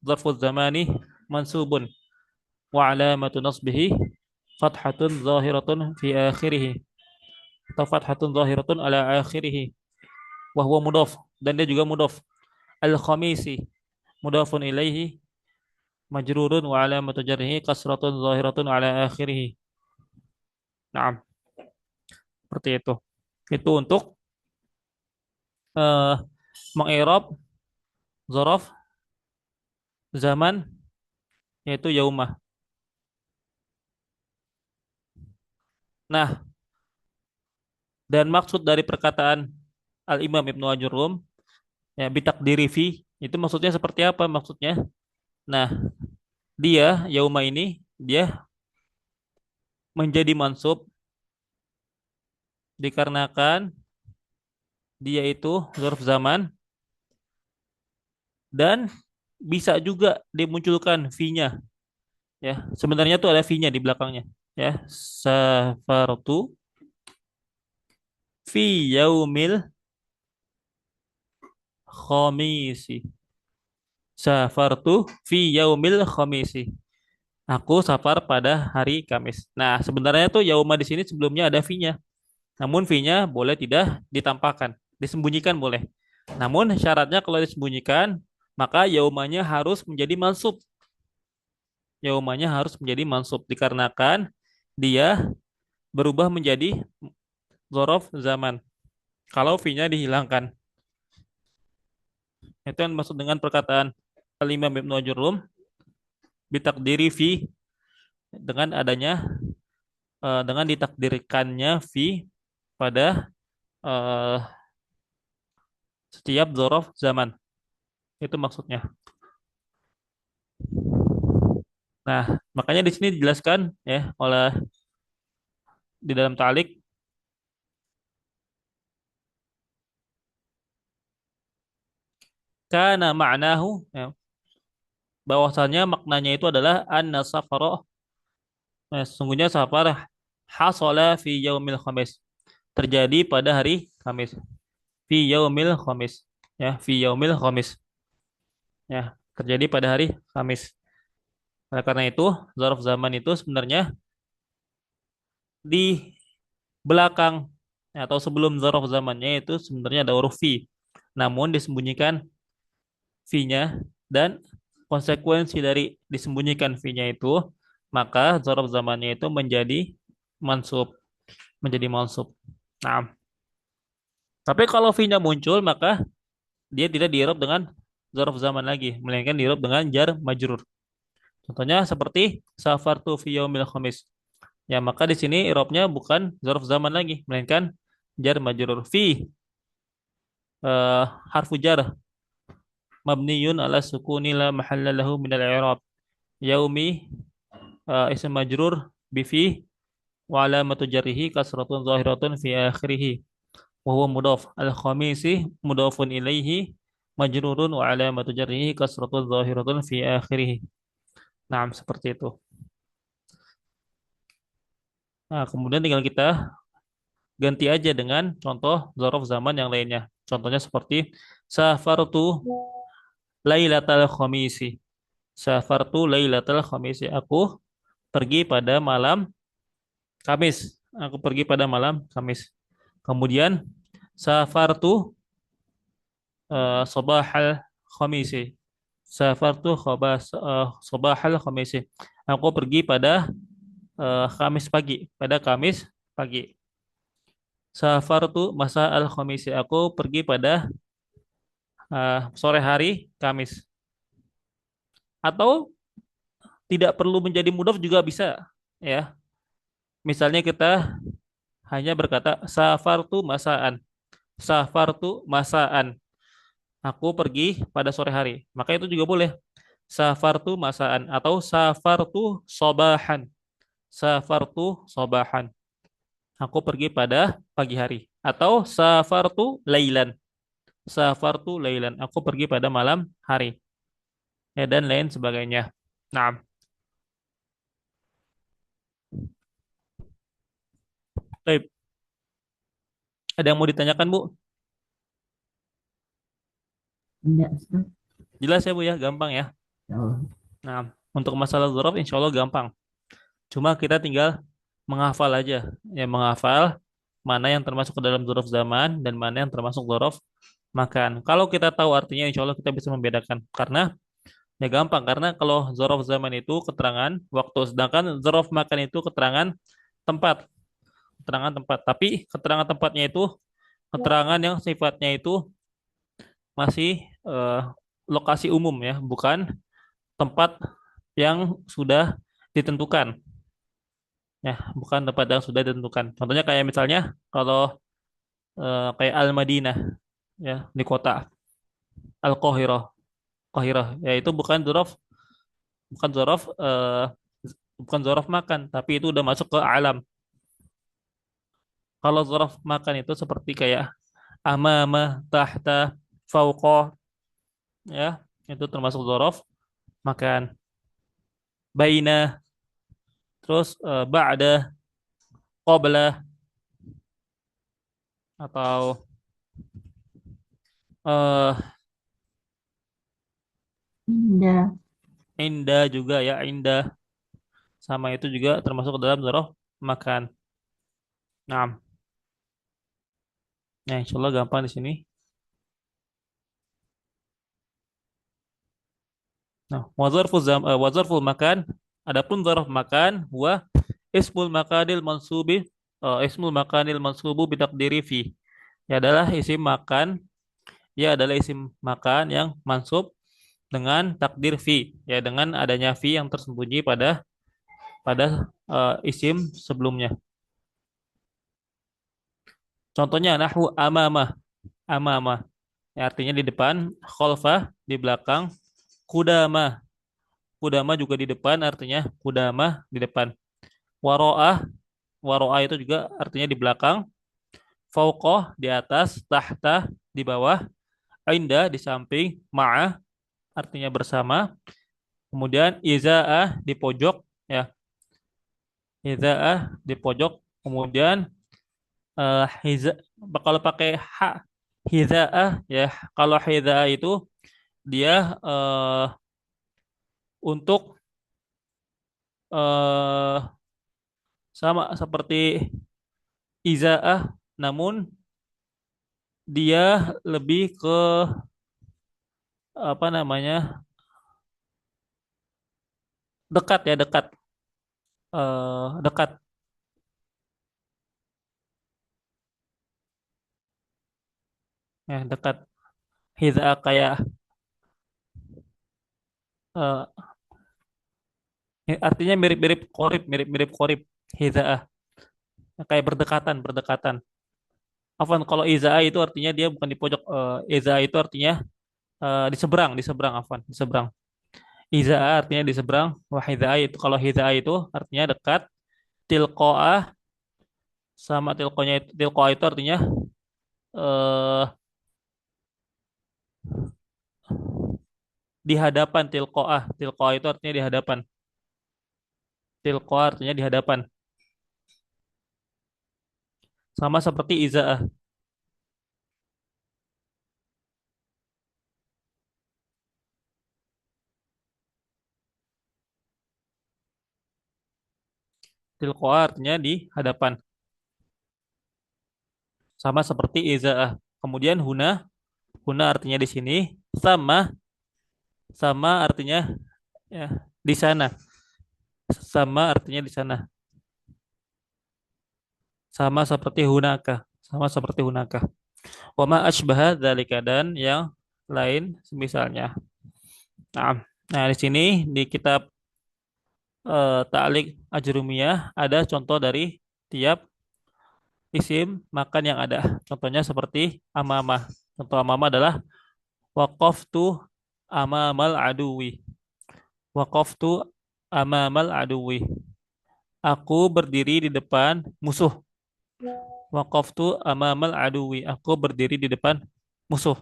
A: dzarfuz zamani mansubun wa alamatu nasbihi fathatun zahiratun fi akhirih atau fathatun zahiratun ala akhirih wa huwa mudhaf dan dia juga mudhaf. Al-khamisi mudhafun ilaihi majrurun wa alamatu jarrihi kasratun zahiratun ala akhirih. Nah, seperti itu. Itu untuk eh mengi'rab dzaraf zaman yaitu yaumah. Nah, dan maksud dari perkataan Al-Imam Ibnu Ajurum ya bitakdiri fi itu maksudnya seperti apa maksudnya? Nah, dia yauma ini dia menjadi mansub dikarenakan dia itu dzarf zaman dan bisa juga dimunculkan fi-nya ya. Sebenarnya tuh ada fi-nya di belakangnya ya. Safartu fi yaumil khamisi. Safartu fi yaumil khamisi. Aku safar pada hari Kamis. Nah, sebenarnya tuh yauma di sini sebelumnya ada fi-nya. Namun fi-nya boleh tidak ditampakkan, disembunyikan boleh. Namun syaratnya kalau disembunyikan, maka yaumanya harus menjadi mansub. Yaumanya harus menjadi mansub dikarenakan dia berubah menjadi dzaraf zaman. Kalau fi-nya dihilangkan. Itu yang maksud dengan perkataan Al-Imam Ibnu Ajurum bitakdiri fi dengan adanya dengan ditakdirkannya fi pada eh, setiap dzaraf zaman. Itu maksudnya. Nah, makanya di sini dijelaskan ya oleh di dalam ta'liq kana ma'nahu ya, bahwasanya maknanya itu adalah anna safara sesungguhnya safar hasala fi yaumil khamis terjadi pada hari Kamis fi yaumil khamis ya fi yaumil khamis ya terjadi pada hari Kamis. Oleh karena itu zarf zaman itu sebenarnya di belakang ya, atau sebelum zarf zamannya itu sebenarnya ada huruf fi namun disembunyikan fi-nya dan konsekuensi dari disembunyikan fi-nya itu maka zarf zamannya itu mansub menjadi mansub. Nah, tapi kalau fi-nya muncul maka dia tidak di dengan zarf zaman lagi melainkan di dengan jar majrur. Contohnya seperti safartu fi yaumil khamis. Ya, maka di sini i'rabnya bukan zarf zaman lagi, melainkan jar majrur fi harfu jar mabniyun ala sukuni la mahalla lahu min al-i'rab. Yaumi ism majrur bi fi wa alamatu jarrihi kasratun zahiratun fi akhirih wa huwa mudhaf. Al-khamisi mudhafun ilaihi majrurun wa alamatu jarrihi kasratun zahiratun fi akhirih. Nah, seperti itu. Nah, kemudian tinggal kita ganti aja dengan contoh dzaraf zaman yang lainnya. Contohnya seperti safartu lailatal khamisi. Safartu lailatal khamisi. Aku pergi pada malam Kamis. Aku pergi pada malam Kamis. Kemudian safartu sabahal khamisi. Safartu sabahal khamisi. Aku pergi pada Kamis pagi. Pada Kamis pagi. Safartu masa al khamisi. Aku pergi pada sore hari Kamis. Atau tidak perlu menjadi mudhaf juga bisa, ya. Misalnya kita hanya berkata safartu masaan. Safartu masaan. Aku pergi pada sore hari. Maka itu juga boleh. Safartu masaan atau safartu sobahan. Safartu sobahan. Aku pergi pada pagi hari. Atau safartu lailan. Safartu lailan. Aku pergi pada malam hari. Ya, dan lain sebagainya. Nah, baik. Ada yang mau ditanyakan, Bu?
B: Enggak, Ustaz.
A: Jelas ya, Bu ya? Gampang ya?
B: Oh,
A: Nah, untuk masalah dzaraf insya Allah gampang. Cuma kita tinggal menghafal aja. Ya, menghafal mana yang termasuk ke dalam dzaraf zaman dan mana yang termasuk dzaraf makan. Kalau kita tahu artinya insya Allah kita bisa membedakan. Karena ya gampang. Karena kalau dzaraf zaman itu keterangan waktu. Sedangkan dzaraf makan itu keterangan tempat. Keterangan tempat. Tapi keterangan tempatnya itu keterangan yang sifatnya itu masih lokasi umum ya. Bukan tempat yang sudah ditentukan. Ya, bukan tempat yang sudah ditentukan. Contohnya kayak misalnya kalau kayak Al-Madinah ya di kota Al-Qahirah, Qahirah ya itu bukan dzaraf bukan dzaraf makan, tapi itu udah masuk ke alam. Kalau dzaraf makan itu seperti kayak amama, tahta, fauqa ya, itu termasuk dzaraf makan. Baina, terus ba'da, qabla atau eh
B: indah.
A: inda juga ya, inda sama itu juga termasuk ke dalam dzaraf makan. Nah, nah insya Allah gampang di sini. Nah, wazarful makan. Adapun zarf makan, ismul makanil mansubi, ismul makanil mansubu bitakdiri fi. Ya adalah isim makan, ya adalah isim makan yang mansub dengan takdir fi, ya dengan adanya fi yang tersembunyi pada isim sebelumnya. Contohnya nahwu amamah, amamah. Ya, artinya di depan, khalfah di belakang, kudama. Kudama juga di depan, artinya kudama di depan. Waro'ah, waro'ah itu juga artinya di belakang. Fauqah di atas, tahta di bawah, inda di samping, ma'ah artinya bersama. Kemudian iza'ah di pojok, ya. Iza'ah di pojok. Kemudian hiza, kalau pakai ha, hiza'ah, ya. Kalau hiza'ah itu dia untuk eh, sama seperti iza'ah, namun dia lebih ke apa namanya dekat ya dekat dekat ya dekat hiza kayak eh, artinya mirip-mirip korib. Hidzaah. Kayak berdekatan, berdekatan. Afwan, kalau izaa itu artinya dia bukan di pojok. Izaa itu artinya di seberang, afwan, di seberang. Izaa artinya di seberang. Wah, hidzaah itu kalau hidzaah itu artinya dekat. Tilqaah sama tilqonya itu, tilqaah itu artinya eh di hadapan. Tilqaah, tilqaah itu artinya di hadapan. Tilqaah artinya di hadapan. Sama seperti izaah. Tilqaah artinya di hadapan. Sama seperti izaah. Kemudian huna, huna artinya di sini. Sama, sama artinya ya di sana. Sama artinya di sana. Sama seperti hunaka. Sama seperti hunaka. Wa ma asbaha dzalika dan yang lain semisalnya. Nah, nah di sini di kitab Ta'liq Ajrumiyah ada contoh dari tiap isim makan yang ada. Contohnya seperti amamah. Contoh amamah adalah waqaftu amamal aduwi. Waqaftu amamal aduwi. Aku berdiri di depan musuh. Waqaftu amamal aduwi. Aku berdiri di depan musuh.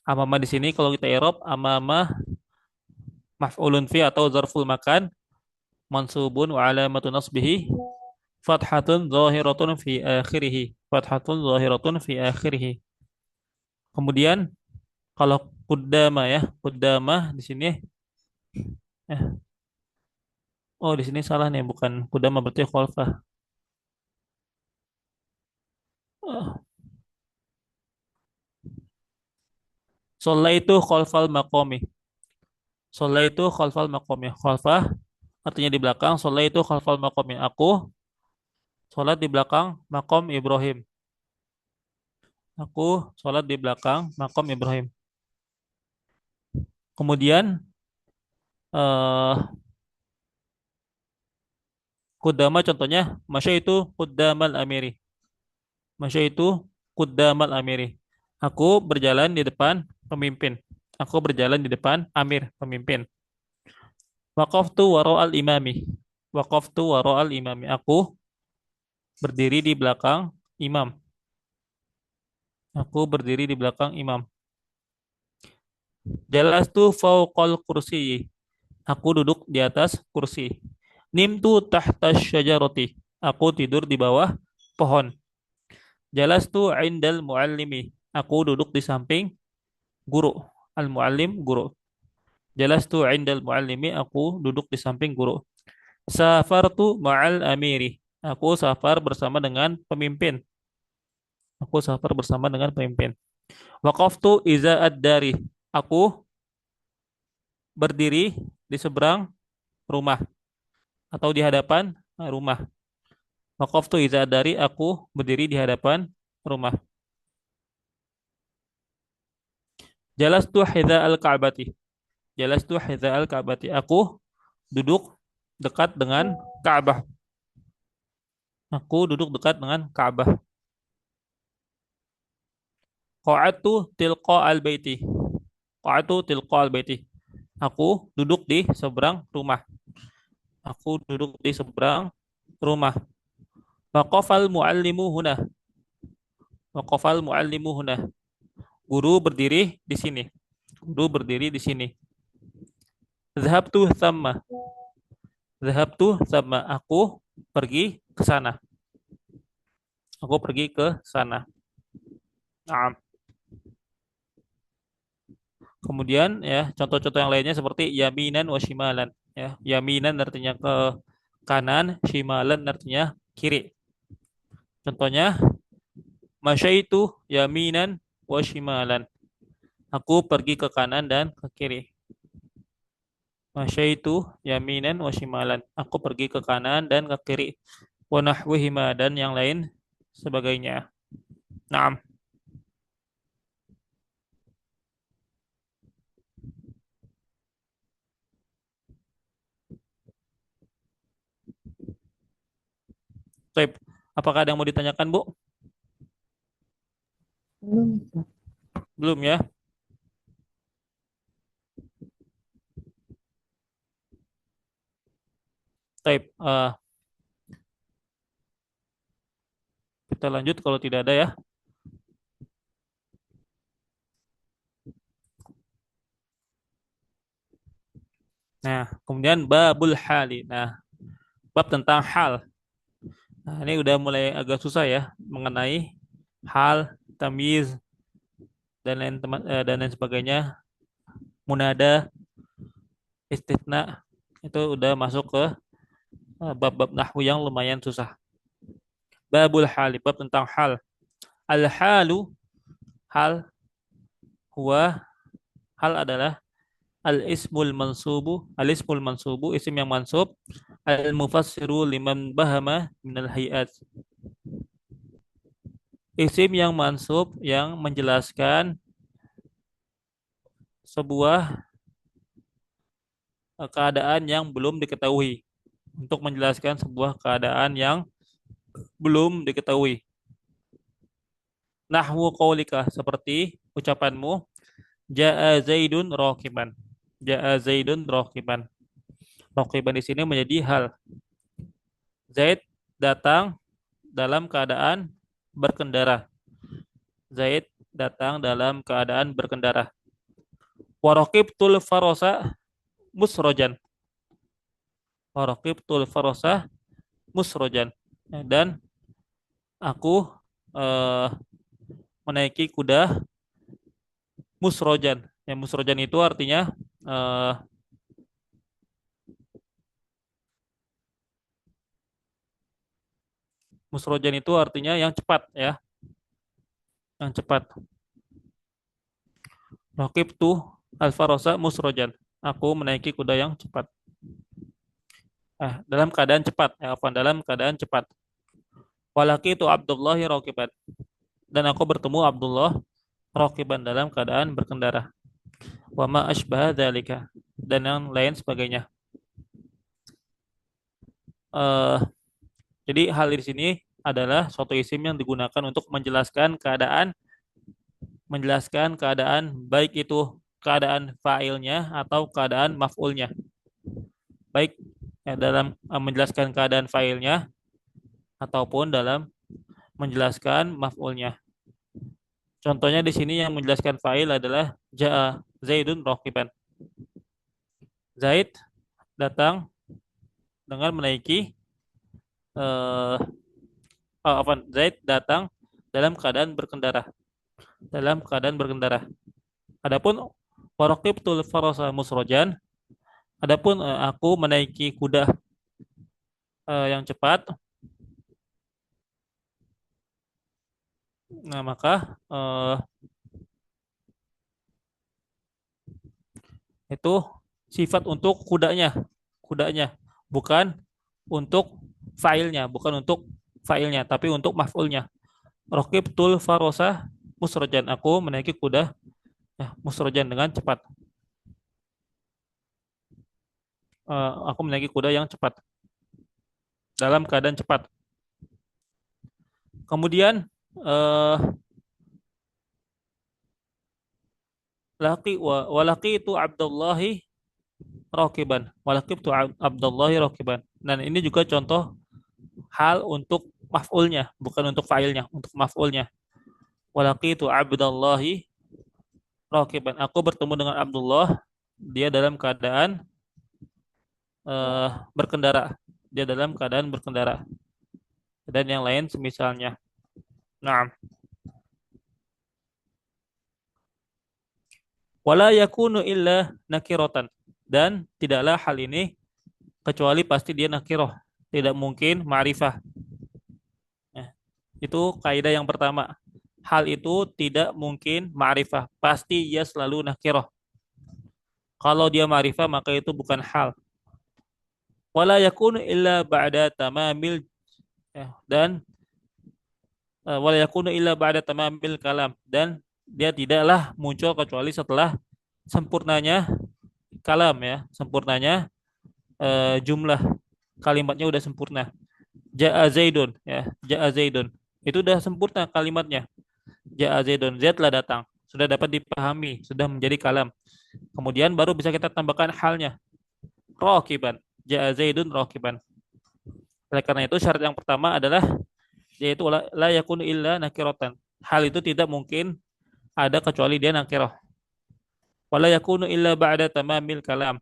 A: Amama di sini kalau kita i'rab amama maf'ulun fi atau zarful makan mansubun wa alamatu nasbihi fathatun zahiratun fi akhirih. Fathatun zahiratun fi akhirih. Kemudian kalau kudama ya, kudama di sini eh oh di sini salah nih, bukan kudama berarti khalfah. Oh, itu khalfal maqami. Itu khalfal maqami. Khalfah artinya di belakang, itu khalfal maqami. Aku sholat di belakang makom Ibrahim. Aku sholat di belakang makom Ibrahim. Kemudian eh kudama contohnya masya itu kudamal amiri. Masya itu kudamal amiri. Aku berjalan di depan pemimpin. Aku berjalan di depan amir, pemimpin. Waqaftu wara'al imami. Waqaftu wara'al imami. Aku berdiri di belakang imam. Aku berdiri di belakang imam. Jalastu fauqal kursi. Aku duduk di atas kursi. Nimtu tahta syajarati. Aku tidur di bawah pohon. Jalastu indal muallimi. Aku duduk di samping guru. Al-muallim guru. Jalastu indal muallimi. Aku duduk di samping guru. Safartu ma'al amiri. Aku safar bersama dengan pemimpin. Aku safar bersama dengan pemimpin. Waqaftu iza ad-dari. Aku berdiri di seberang rumah atau di hadapan rumah. Waqaftu iza ad-dari. Aku berdiri di hadapan rumah. Jalastu hidza al-ka'bati. Jalastu hidza al-ka'bati. Aku duduk dekat dengan Ka'bah. Aku duduk dekat dengan Ka'bah. Qa'atu tilqa al-baiti. Qa'atu tilqa al-baiti. Aku duduk di seberang rumah. Aku duduk di seberang rumah. Waqafal muallimu huna. Waqafal muallimu huna. Guru berdiri di sini. Guru berdiri di sini. Zahabtu thamma. Zahabtu thamma. Aku pergi ke sana. Aku pergi ke sana. Nah, kemudian ya contoh-contoh yang lainnya seperti yaminan wa shimalan. Ya, yaminan artinya ke kanan, shimalan artinya kiri. Contohnya masyaitu yaminan wa shimalan. Aku pergi ke kanan dan ke kiri. Masyaitu yaminan wa shimalan. Aku pergi ke kanan dan ke kiri. Wa nahwihima dan yang lain sebagainya. Naam. Baik. Apakah ada yang mau ditanyakan, Bu?
B: Belum, Ustaz.
A: Belum ya? Baik. Kita lanjut kalau tidak ada ya. Nah, kemudian babul hali. Nah, bab tentang hal. Nah, ini udah mulai agak susah ya mengenai hal, tamyiz dan lain sebagainya, munada, istitsna itu udah masuk ke bab-bab nahwu yang lumayan susah. Babul hali, bab tentang hal. Al halu, hal huwa, hal adalah al ismul mansubu isim yang mansub, al mufassiru liman bahama minal hayat, isim yang mansub yang menjelaskan sebuah keadaan yang belum diketahui, untuk menjelaskan sebuah keadaan yang belum diketahui. Nahwu qaulika, seperti ucapanmu, jaa zaidun raqiban. Jaa zaidun raqiban. Raqiban di sini menjadi hal. Zaid datang dalam keadaan berkendara. Zaid datang dalam keadaan berkendara. Waraqibtul farosa musrojan. Waraqibtul farosa musrojan. Dan aku eh, menaiki kuda musrojan. Yang musrojan itu artinya eh, musrojan itu artinya yang cepat ya, yang cepat. Rakib tuh alfarosa musrojan. Aku menaiki kuda yang cepat. Dalam keadaan cepat. Apa dalam keadaan cepat. Walaki itu Abdullahi rakiban. Dan aku bertemu Abdullah rakiban dalam keadaan berkendara. Wama ashbah dzalika, dan yang lain sebagainya. Eh, jadi hal di sini adalah suatu isim yang digunakan untuk menjelaskan keadaan baik itu keadaan fa'ilnya atau keadaan maf'ulnya. Baik dalam menjelaskan keadaan fa'ilnya ataupun dalam menjelaskan maf'ulnya. Contohnya di sini yang menjelaskan fa'il adalah ja'a Zaidun raqiban. Zaid datang dengan menaiki eh Zaid datang dalam keadaan berkendara. Dalam keadaan berkendara. Adapun waraqibtul farasa musrojan, adapun aku menaiki kuda yang cepat, nah maka itu sifat untuk kudanya, bukan untuk bukan untuk failnya, tapi untuk maf'ulnya. Raqibtul farosa musrojan, aku menaiki kuda musrojan dengan cepat. Aku menaiki kuda yang cepat dalam keadaan cepat. Kemudian eh, walaki itu Abdullahi rakiban. Walaki itu Abdullahi rakiban. Dan ini juga contoh hal untuk maf'ulnya, bukan untuk fa'ilnya, untuk maf'ulnya. Walaki itu Abdullahi rakiban. Aku bertemu dengan Abdullah, dia dalam keadaan berkendara. Dia dalam keadaan berkendara. Dan yang lain semisalnya. Nah, wala yakunu illa nakirotan. Dan tidaklah hal ini kecuali pasti dia nakiroh. Tidak mungkin ma'rifah. Nah, itu kaidah yang pertama. Hal itu tidak mungkin ma'rifah. Pasti ia selalu nakiroh. Kalau dia ma'rifah maka itu bukan hal. Wala yakunu illa ba'da tamamil dan wala yakunu illa ba'da tamamil kalam, dan dia tidaklah muncul kecuali setelah sempurnanya kalam ya, sempurnanya jumlah kalimatnya udah sempurna. Ja'a Zaidun ya, Ja'a Zaidun. Itu udah sempurna kalimatnya. Ja'a Zaidun, Z telah datang. Sudah dapat dipahami, sudah menjadi kalam. Kemudian baru bisa kita tambahkan halnya. Rakiban. Ja'a Zaidun rakiban. Oleh karena itu syarat yang pertama adalah yaitu la yakunu illa nakiratan. Hal itu tidak mungkin ada kecuali dia nakirah. Wala yakunu illa ba'da tamamil kalam.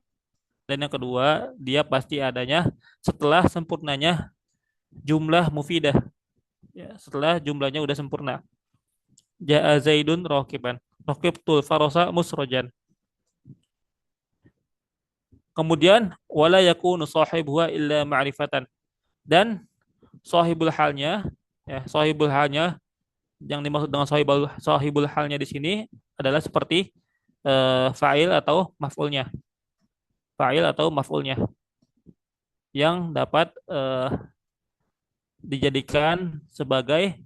A: Dan yang kedua, dia pasti adanya setelah sempurnanya jumlah mufidah. Ya, setelah jumlahnya udah sempurna. Ja'a Zaidun rakiban. Rakibtul farosa musrojan. Kemudian wala yakunu sahibuha illa ma'rifatan. Dan sahibul halnya sahibul halnya yang dimaksud dengan sahibul halnya di sini adalah seperti fa'il atau maf'ulnya. Fa'il atau maf'ulnya yang dapat dijadikan sebagai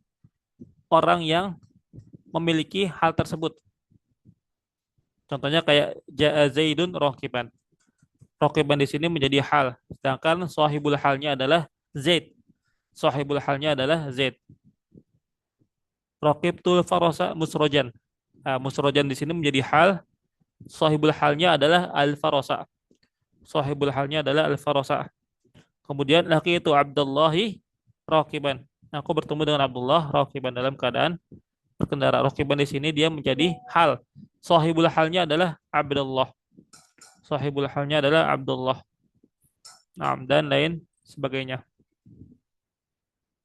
A: orang yang memiliki hal tersebut. Contohnya kayak ja'a Zaidun rakiban. Rakiban di sini menjadi hal, sedangkan sahibul halnya adalah Zaid. Sahibul halnya adalah Zaid. Rakibtul farosa musrojan. Nah, musrojan di sini menjadi hal, sahibul halnya adalah al-farosa. Sahibul halnya adalah al-farosa. Kemudian laki itu Abdullahi rakiban. Aku bertemu dengan Abdullah rakiban dalam keadaan berkendara. Rakiban di sini dia menjadi hal. Sahibul halnya adalah Abdullah. Sahibul halnya adalah Abdullah. Nah, dan lain sebagainya.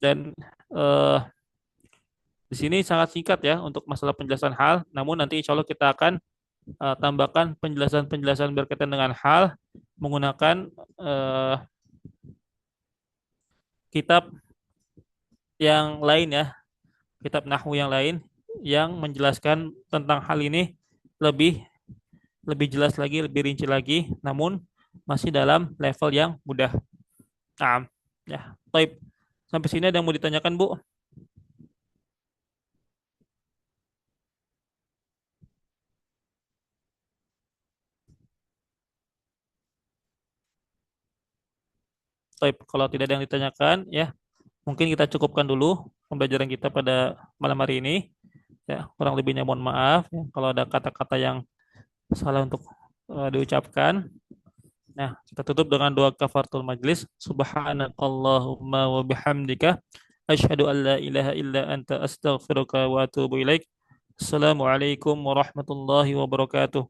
A: Dan eh, di sini sangat singkat ya untuk masalah penjelasan hal. Namun nanti insya Allah kita akan tambahkan penjelasan-penjelasan berkaitan dengan hal menggunakan eh, kitab yang lain ya, kitab nahwu yang lain yang menjelaskan tentang hal ini lebih lebih jelas lagi, lebih rinci lagi, namun masih dalam level yang mudah. Nah, ya, baik. Sampai sini ada yang mau ditanyakan, Bu? Baik, kalau tidak ada yang ditanyakan, ya, mungkin kita cukupkan dulu pembelajaran kita pada malam hari ini. Ya, kurang lebihnya mohon maaf ya, kalau ada kata-kata yang salah untuk diucapkan. Nah, kita tutup dengan doa kafaratul majlis. Subhanakallahumma wa bihamdika asyhadu an la ilaha illa anta astaghfiruka wa atubu ilaik. Assalamualaikum warahmatullahi wabarakatuh.